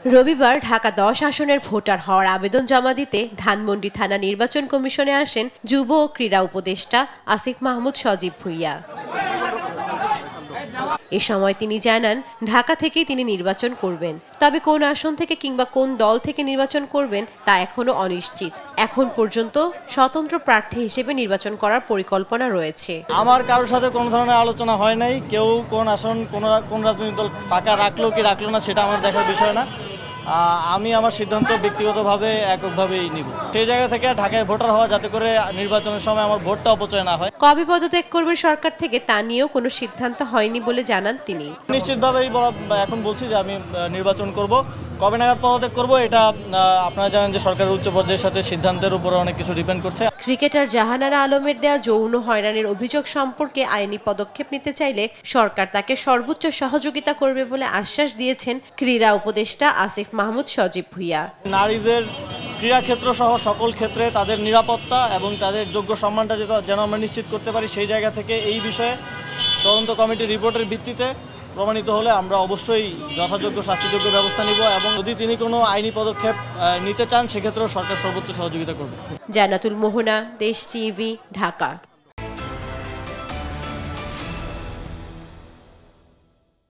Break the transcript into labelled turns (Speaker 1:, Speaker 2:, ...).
Speaker 1: রবিবার ঢাকা ১০ আসনের ভোটার হওয়ার আবেদন জমা দিতে ধানমন্ডি থানা নির্বাচন কমিশনে আসেন যুব ও ক্রীড়া উপদেষ্টা আসিফ মাহমুদ সজীব ভুঁইয়া। এ সময় তিনি জানান, ঢাকা থেকেই তিনি নির্বাচন করবেন, তবে কোন আসন থেকে কিংবা কোন দল থেকে নির্বাচন করবেন তা এখনো অনিশ্চিত। এখন পর্যন্ত স্বতন্ত্র প্রার্থী হিসেবে নির্বাচন করার পরিকল্পনা রয়েছে।
Speaker 2: আমার কারোর সাথে কোনো ধরনের আলোচনা হয় নাই। কেউ কোন আসন কোন রাজনৈতিক দল ফাঁকা রাখলো কি রাখলো না সেটা আমার দেখার বিষয় না। আমি আমার সিদ্ধান্ত ব্যক্তিগতভাবে এককভাবেই নিব। সেই জায়গা থেকে ঢাকায় ভোটার হওয়া, যাতে করে নির্বাচনের সময় আমার ভোটটা অপচয় না হয়।
Speaker 1: কবে পদত্যাগ করবেন সরকার থেকে তা নিয়েও কোনো সিদ্ধান্ত হয়নি বলে জানান তিনি।
Speaker 2: নিশ্চিতভাবেই এখন বলছি যে আমি নির্বাচন করব। কবে নাগাদ পদত্যাগ করব এটা আপনারা জানেন যে সরকারের উচ্চ পর্যায়ের সাথে সিদ্ধান্তের উপরে অনেক কিছু ডিপেন্ড করছে।
Speaker 1: ক্রিকেটার জাহানারা আলমের দেয়া যৌন হয়রানির অভিযোগ সম্পর্কে আইনি পদক্ষেপ নিতে চাইলে সরকার তাকে সর্বোচ্চ সহযোগিতা করবে বলে আশ্বাস দিয়েছেন ক্রীড়া উপদেষ্টা আসিফ মাহমুদ সজীব ভুঁইয়া।
Speaker 2: নারীদের ক্রীড়াক্ষেত্র সহ সকল ক্ষেত্রে তাদের নিরাপত্তা এবং তাদের যোগ্য সম্মানটা যেন আমরা নিশ্চিত করতে পারি, সেই জায়গা থেকে এই বিষয়ে তদন্ত কমিটির রিপোর্টের ভিত্তিতে প্রমাণিত হলে আমরা অবশ্যই যথাযোগ্য শাস্তিযোগ্য ব্যবস্থা নিব, এবং যদি তিনি কোনো আইনি পদক্ষেপ নিতে চান সেক্ষেত্রেও সরকার সর্বোচ্চ সহযোগিতা করবে।
Speaker 1: জান্নাতুল মোহনা, দেশ টিভি, ঢাকা।